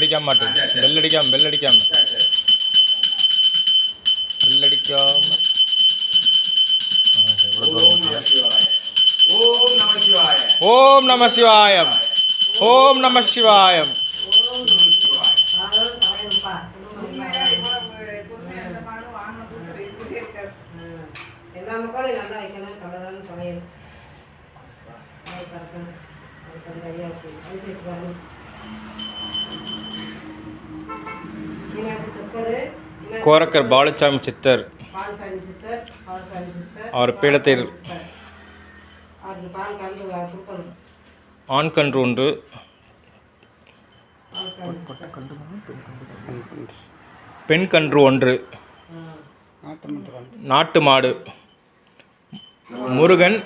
அடிக்காம மாட்டேன். பெல் அடிக்காம ஓம் நம சிவாயம். ஓம் நம சிவாயம். எல்லா மக்களும் நல்லா வைக்கணும். கலதான சமையல் கோரக்கர் பாலுசாமி சித்தர் அவர் பீடத்தில் ஆண் கன்று ஒன்று, பெண் கன்று ஒன்று, நாட்டு மாடு, முருகன்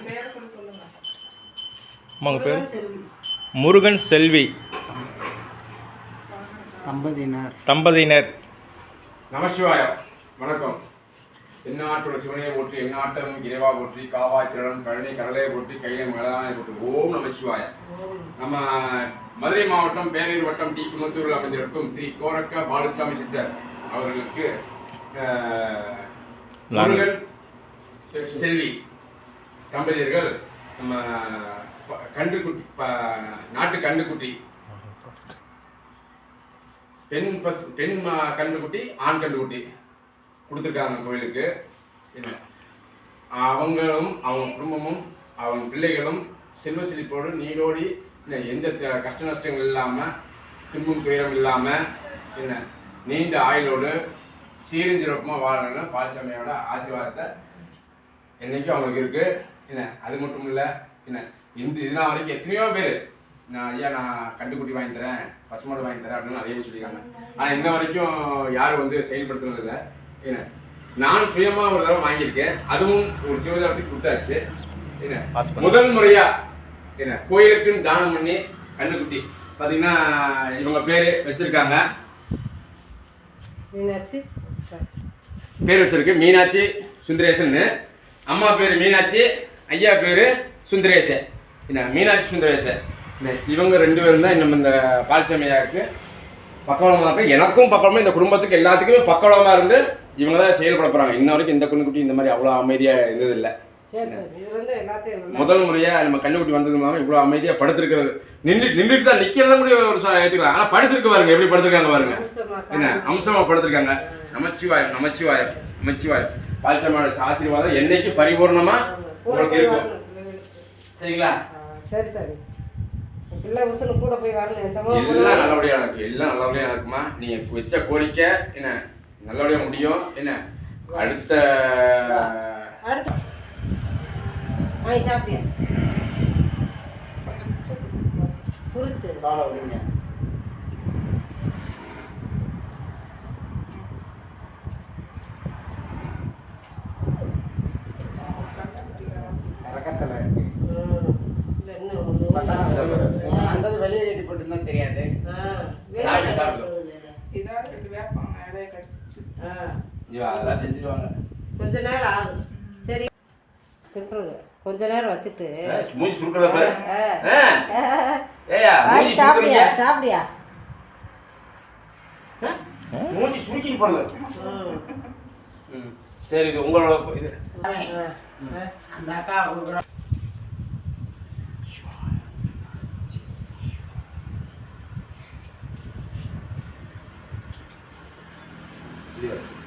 பேர் முருகன் செல்வி தம்பதியினர். நமசிவாயம். வணக்கம். எந்நாட்டோட சிவனையை போற்றி, எந்நாட்டம் இறைவா போற்றி, காவாய் திரளம் கழனி கடலையை போற்றி, கையில மகளானை போற்றி. ஓம் நமசிவாயம். நம்ம மதுரை மாவட்டம் பேரூர் வட்டம் டி குமத்தூரில் அமைந்திருக்கும் ஸ்ரீ கோரக்க பாலுசாமி சித்தர் அவர்களுக்கு முருகன் செல்வி தம்பதியர்கள் நம்ம கன்றுக்குட்டி, நாட்டு கன்றுக்குட்டி, பெண் கன்றுக்குட்டி, ஆண் கன்றுக்குட்டி கொடுத்துருக்காங்க கோயிலுக்கு. என்ன அவங்களும் அவங்க குடும்பமும் அவங்க பிள்ளைகளும் செல்வ செழிப்போடு நீடோடி எந்த கஷ்ட நஷ்டங்கள் இல்லாமல், துன்பம் துயரம் இல்லாமல், என்ன நீண்ட ஆயுளோடு சீரஞ்சிறப்பமாக வாழணும்னு பால்சாமியோட ஆசீர்வாதத்தை என்றைக்கும் அவங்களுக்கு இருக்குது. என்ன அது மட்டும் இல்லை, என்ன இதனால் வரைக்கும் எத்தனையோ பேர் நான் கண்டுக்குட்டி வாங்கி தரேன், பசுமாடு வாங்கி தரேன் அப்படின்னு நிறைய பேர் சொல்லியிருக்காங்க. ஆனால் இன்ன வரைக்கும் யாரும் செயல்படுத்துனதில்லை. என்ன நான் சுயமாக ஒரு தடவை வாங்கியிருக்கேன், அதுவும் ஒரு சிவதாரத்துக்கு கொடுத்தாச்சு. என்ன முதல் முறையாக கோயிலுக்குன்னு தானம் பண்ணி கண்ணுக்குட்டி பார்த்தீங்கன்னா இவங்க பேர் வச்சுருக்காங்க. பேர் வச்சிருக்கு மீனாட்சி சுந்தரேசன்னு. அம்மா பேர் மீனாட்சி, ஐயா பேர் சுந்தரேசன். என்ன மீனாட்சி சுந்தரேசன். இவங்க 2 பேரும் தான் நம்ம இந்த பால்சாமியாருக்கு பக்கவளமாக இருக்கு. எனக்கும் பக்கவளமாக, இந்த குடும்பத்துக்கு எல்லாத்துக்குமே பக்கவளமாக இருந்து இவங்க தான் செயல்பட போகிறாங்க. இன்ன வரைக்கும் இந்த கண்ணுக்குட்டி இந்த மாதிரி அவ்வளோ அமைதியாக இருந்ததில்லை. முதல் முறையாக நம்ம கண்ணுக்குட்டி வந்தது இல்லாமல் இவ்வளோ அமைதியாக படுத்திருக்கிறது. நின்றுட்டு தான் நிற்கிறத கூட ஒரு ஏற்றுக்கலாம். ஆனால் படுத்திருக்கு பாருங்க, எப்படி படுத்திருக்காங்க பாருங்க. என்ன அம்சமாக படுத்திருக்காங்க. நமச்சிவாயம் நமச்சிவாயம் நமச்சிவாயம். பால்சாமியோட ஆசீர்வாதம் என்னைக்கு பரிபூர்ணமாக உங்களுக்கு இருக்கும். சரிங்களா? சரி சரி. கூட போய் வரணும். எல்லாம் நல்லபடியாக நடக்கும். எல்லாம் நல்லபடியாக நடக்குமா? நீங்கள் வச்ச கோரிக்கை என்ன நல்லபடியாக முடியும். என்ன அடுத்த வெளியே கட்டி போட்டு தெரியாது. அதெல்லாம் செஞ்சிருவாங்க. கொஞ்ச நேரம் ஆகும். சரி, கொஞ்ச நேரம் வச்சுட்டு மூஞ்சி சுருக்கறத பாரு. சாப்பிடியா? மூஞ்சி சுருக்கி போடுங்க. சரி, இது உங்களோட இது. அந்த அக்கா Yeah.